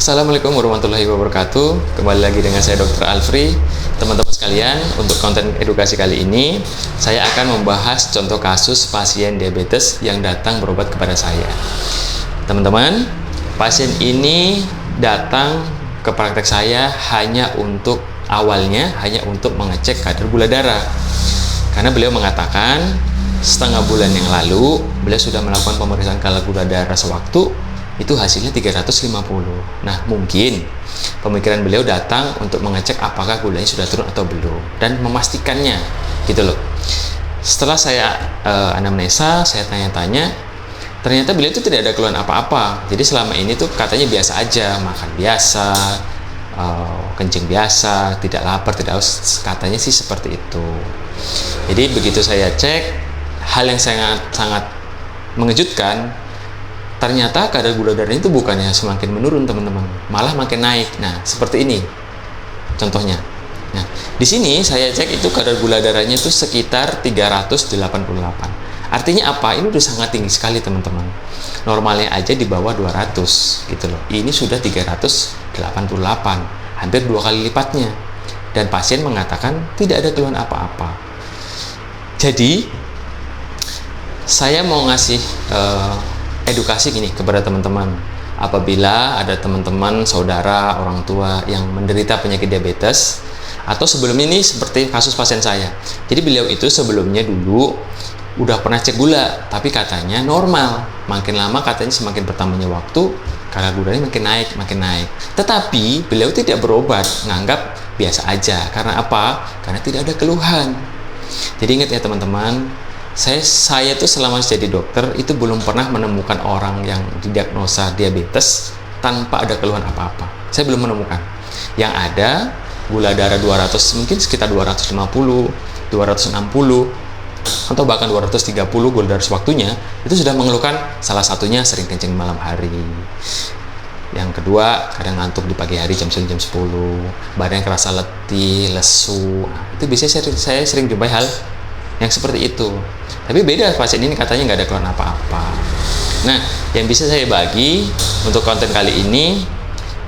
Assalamualaikum warahmatullahi wabarakatuh. Kembali lagi dengan saya Dr. Alfri. Teman-teman sekalian, untuk konten edukasi kali ini saya akan membahas contoh kasus pasien diabetes yang datang berobat kepada saya. Teman-teman, pasien ini datang ke praktek saya hanya untuk mengecek kadar gula darah. Karena beliau mengatakan setengah bulan yang lalu beliau sudah melakukan pemeriksaan kadar gula darah sewaktu, itu hasilnya 350. Nah, mungkin pemikiran beliau datang untuk mengecek apakah gulanya sudah turun atau belum dan memastikannya, gitu loh. Setelah saya anamnesa, saya tanya-tanya, ternyata beliau itu tidak ada keluhan apa-apa. Jadi selama ini tuh katanya biasa aja, makan biasa, kencing biasa, tidak lapar, tidak haus, katanya sih seperti itu. Jadi begitu saya cek, hal yang sangat mengejutkan, ternyata kadar gula darahnya itu bukannya semakin menurun, teman-teman, malah makin naik. Nah, seperti ini contohnya. Nah, di sini saya cek itu kadar gula darahnya itu sekitar 388. Artinya apa? Ini udah sangat tinggi sekali, teman-teman. Normalnya aja di bawah 200 gitu loh. Ini sudah 388, hampir 2 kali lipatnya. Dan pasien mengatakan tidak ada keluhan apa-apa. Jadi saya mau ngasih edukasi gini kepada teman-teman. Apabila ada teman-teman, saudara, orang tua yang menderita penyakit diabetes, atau sebelumnya ini seperti kasus pasien saya. Jadi beliau itu sebelumnya dulu udah pernah cek gula, tapi katanya normal. Makin lama katanya semakin bertambahnya waktu, kadar gulanya makin naik. Tetapi beliau tidak berobat, nganggap biasa aja. Karena apa? Karena tidak ada keluhan. Jadi ingat ya teman-teman, saya tuh selama jadi dokter itu belum pernah menemukan orang yang didiagnosa diabetes tanpa ada keluhan apa-apa. Saya belum menemukan. Yang ada gula darah 200, mungkin sekitar 250, 260, atau bahkan 230 gula darah sewaktunya, itu sudah mengeluhkan. Salah satunya sering kencing malam hari. Yang kedua, kadang ngantuk di pagi hari jam 9, jam 10, badan kerasa letih, lesu. Itu biasanya saya sering jumpai hal yang seperti itu. Tapi beda pasien ini katanya nggak ada keluhan apa-apa. Nah, yang bisa saya bagi untuk konten kali ini,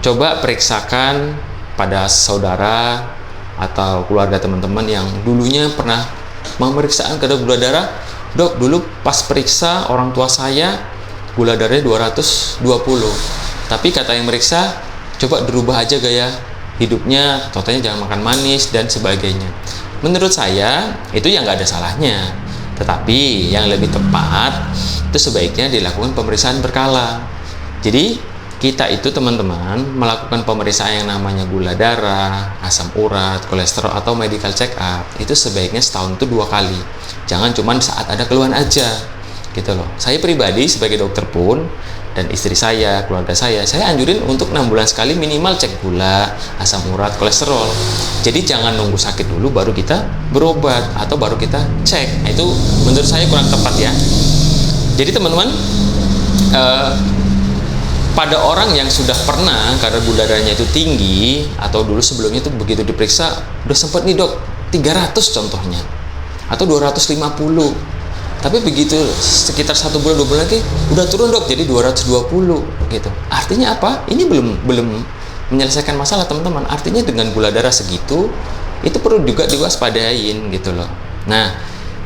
coba periksakan pada saudara atau keluarga teman-teman yang dulunya pernah pemeriksaan kadar gula darah. Dok, dulu pas periksa orang tua saya gula darahnya 220. Tapi kata yang meriksa, coba dirubah aja gaya hidupnya, contohnya jangan makan manis dan sebagainya. Menurut saya itu yang nggak ada salahnya. Tetapi yang lebih tepat itu sebaiknya dilakukan pemeriksaan berkala. Jadi kita itu teman-teman melakukan pemeriksaan yang namanya gula darah, asam urat, kolesterol atau medical check up itu sebaiknya setahun itu 2 kali. Jangan cuma saat ada keluhan aja, gitu loh. Saya pribadi sebagai dokter pun dan istri saya, keluarga saya anjurin untuk 6 bulan sekali minimal cek gula, asam urat, kolesterol. Jadi jangan nunggu sakit dulu baru kita berobat atau baru kita cek. Nah, itu menurut saya kurang tepat ya. Jadi teman-teman, pada orang yang sudah pernah kadar gula darahnya itu tinggi atau dulu sebelumnya itu begitu diperiksa udah sempat nih dok 300 contohnya atau 250. Tapi begitu sekitar 1 bulan 2 bulan lagi udah turun dok jadi 220 gitu. Artinya apa? Ini belum menyelesaikan masalah teman-teman. Artinya dengan gula darah segitu itu perlu juga diwaspadain gitu loh. Nah,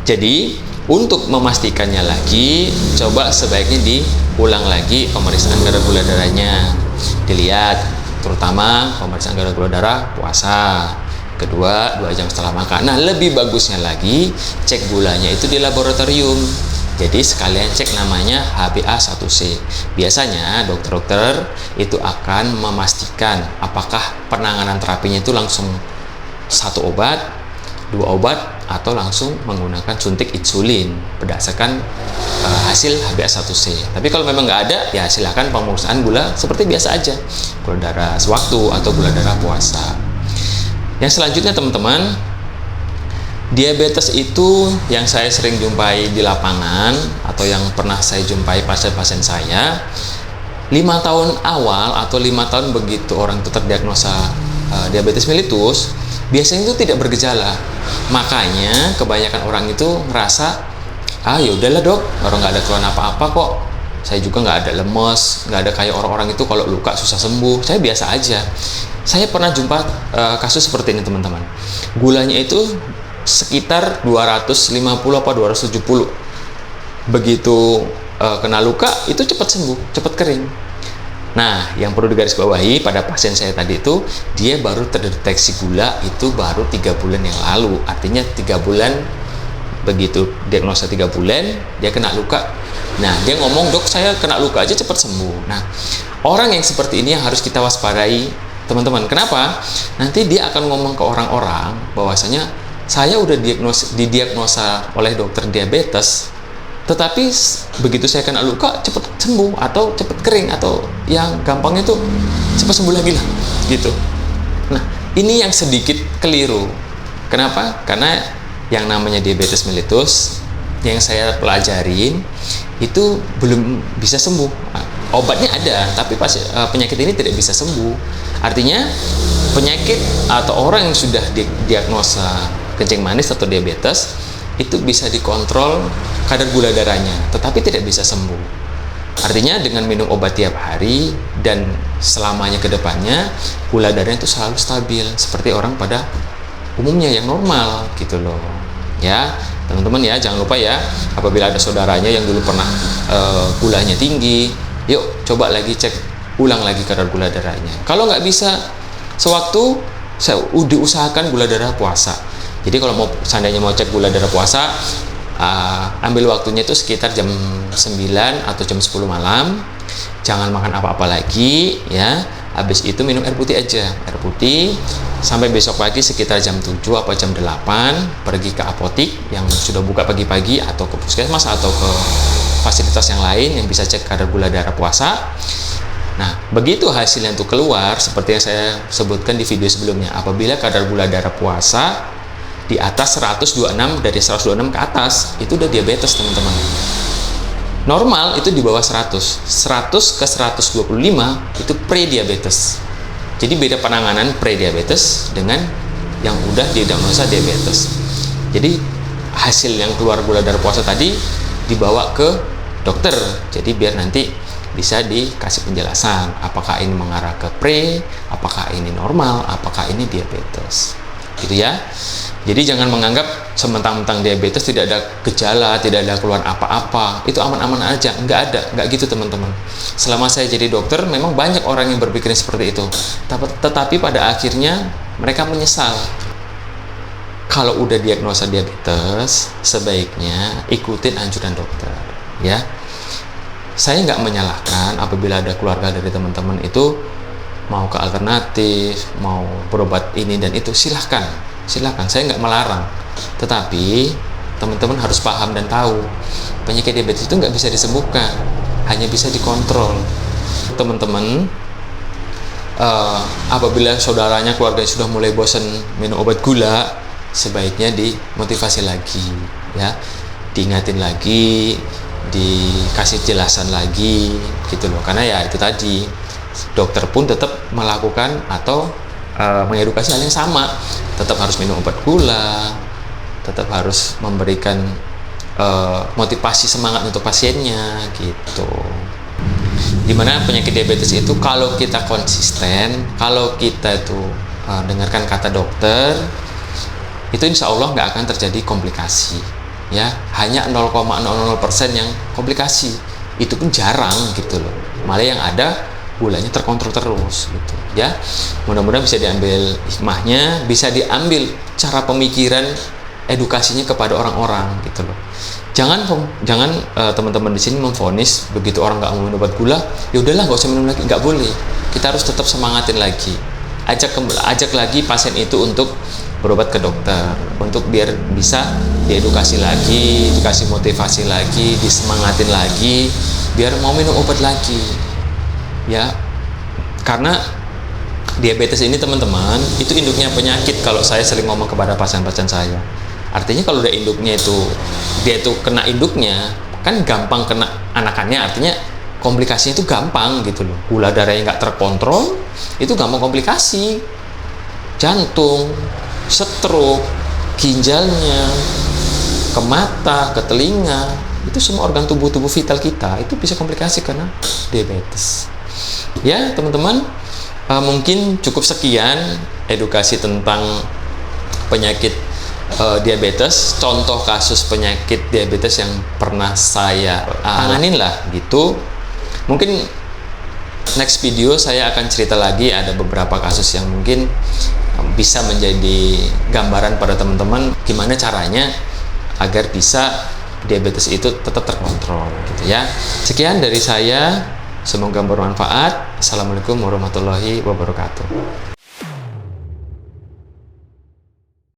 jadi untuk memastikannya lagi, coba sebaiknya diulang lagi pemeriksaan kadar gula darahnya. Dilihat terutama pemeriksaan kadar gula darah puasa. Kedua, 2 jam setelah makan. Nah, lebih bagusnya lagi cek gulanya itu di laboratorium. Jadi sekalian cek namanya HbA1c. Biasanya dokter-dokter itu akan memastikan apakah penanganan terapinya itu langsung 1 obat, 2 obat, atau langsung menggunakan suntik insulin berdasarkan hasil HbA1c. Tapi kalau memang nggak ada, ya silakan pemeriksaan gula seperti biasa aja, gula darah sewaktu atau gula darah puasa. Yang selanjutnya teman-teman, diabetes itu yang saya sering jumpai di lapangan atau yang pernah saya jumpai pasien-pasien saya, 5 tahun awal atau 5 tahun begitu orang itu terdiagnosa diabetes mellitus, biasanya itu tidak bergejala. Makanya kebanyakan orang itu ngerasa, ya udahlah dok, orang nggak ada keluhan apa-apa kok, Saya juga nggak ada lemes, nggak ada kayak orang-orang itu kalau luka susah sembuh. Saya biasa aja. Saya pernah jumpa kasus seperti ini teman-teman. Gulanya itu sekitar 250 apa 270. Begitu kena luka itu cepat sembuh, cepat kering. Nah, yang perlu digarisbawahi pada pasien saya tadi itu, dia baru terdeteksi gula itu baru 3 bulan yang lalu. Artinya 3 bulan, begitu diagnosa 3 bulan, dia kena luka. Nah, dia ngomong, "Dok, saya kena luka aja cepat sembuh." Nah, orang yang seperti ini yang harus kita waspadai, teman-teman. Kenapa? Nanti dia akan ngomong ke orang-orang bahwasanya saya udah didiagnosa oleh dokter diabetes, tetapi begitu saya kena luka cepat sembuh atau cepat kering, atau yang gampangnya tuh cepat sembuh lagi lah gitu. Nah, ini yang sedikit keliru. Kenapa? Karena yang namanya diabetes mellitus yang saya pelajarin itu belum bisa sembuh. Obatnya ada, tapi penyakit ini tidak bisa sembuh. Artinya penyakit atau orang yang sudah diagnosa kencing manis atau diabetes itu bisa dikontrol kadar gula darahnya, tetapi tidak bisa sembuh. Artinya dengan minum obat tiap hari dan selamanya ke depannya, gula darahnya itu selalu stabil seperti orang pada umumnya yang normal gitu loh. Ya, teman-teman ya, jangan lupa ya, apabila ada saudaranya yang dulu pernah gulanya tinggi, yuk coba lagi cek ulang lagi kadar gula darahnya. Kalau nggak bisa sewaktu, saya diusahakan gula darah puasa. Jadi kalau seandainya mau cek gula darah puasa, ambil waktunya itu sekitar jam 9 atau jam 10 malam. Jangan makan apa-apa lagi ya. Habis itu minum air putih aja, air putih, sampai besok pagi sekitar jam 7 atau jam 8 pergi ke apotik yang sudah buka pagi-pagi, atau ke puskesmas atau ke fasilitas yang lain yang bisa cek kadar gula darah puasa. Nah, begitu hasilnya itu keluar, seperti yang saya sebutkan di video sebelumnya, apabila kadar gula darah puasa di atas 126, dari 126 ke atas, itu udah diabetes teman-teman. Normal itu di bawah 100 ke 125 itu pre-diabetes. Jadi beda penanganan pre-diabetes dengan yang udah didiagnosa diabetes. Jadi hasil yang keluar gula darah puasa tadi dibawa ke dokter, jadi biar nanti bisa dikasih penjelasan apakah ini mengarah ke pre, apakah ini normal, apakah ini diabetes, gitu ya. Jadi jangan menganggap sementang-mentang diabetes tidak ada gejala, tidak ada keluhan apa-apa, itu aman-aman aja. Nggak ada, nggak gitu teman-teman. Selama saya jadi dokter, memang banyak orang yang berpikir seperti itu. Tetapi pada akhirnya mereka menyesal. Kalau udah diagnosa diabetes, sebaiknya ikutin anjuran dokter, ya. Saya nggak menyalahkan apabila ada keluarga dari teman-teman itu mau ke alternatif, mau berobat ini dan itu, silahkan, saya nggak melarang. Tetapi teman-teman harus paham dan tahu penyakit diabetes itu nggak bisa disembuhkan, hanya bisa dikontrol. Teman-teman, apabila saudaranya, keluarganya sudah mulai bosan minum obat gula, sebaiknya dimotivasi lagi, ya, diingatin lagi, dikasih jelasan lagi, gitu loh. Karena ya itu tadi, dokter pun tetap melakukan atau mengedukasi hal yang sama, tetap harus minum obat gula, tetap harus memberikan motivasi semangat untuk pasiennya, gitu. Dimana penyakit diabetes itu kalau kita konsisten, kalau kita itu dengarkan kata dokter, itu insya Allah nggak akan terjadi komplikasi, ya. Hanya 0,00% yang komplikasi, itu pun jarang gitu loh. Malah yang ada gulanya terkontrol terus gitu, ya. Mudah-mudahan bisa diambil hikmahnya, bisa diambil cara pemikiran edukasinya kepada orang-orang gitu loh. Jangan teman-teman di sini memvonis begitu orang nggak mau minum obat gula, ya udahlah nggak usah minum lagi. Nggak boleh. Kita harus tetap semangatin lagi, ajak lagi pasien itu untuk berobat ke dokter, untuk biar bisa diedukasi lagi, dikasih motivasi lagi, disemangatin lagi, biar mau minum obat lagi, ya. Karena diabetes ini teman-teman, itu induknya penyakit. Kalau saya sering ngomong kepada pasien-pasien saya, artinya kalau udah induknya itu, dia itu kena induknya, kan gampang kena anakannya. Artinya komplikasinya itu gampang gitu loh. Gula darahnya nggak terkontrol, itu gampang komplikasi. Jantung, stroke, ginjalnya, ke mata, ke telinga, itu semua organ tubuh vital kita itu bisa komplikasi karena diabetes. Ya teman-teman, mungkin cukup sekian edukasi tentang penyakit diabetes, contoh kasus penyakit diabetes yang pernah saya tanganin lah gitu. Mungkin next video saya akan cerita lagi, ada beberapa kasus yang mungkin bisa menjadi gambaran pada teman-teman gimana caranya agar bisa diabetes itu tetap terkontrol gitu ya. Sekian dari saya, semoga bermanfaat. Assalamualaikum warahmatullahi wabarakatuh.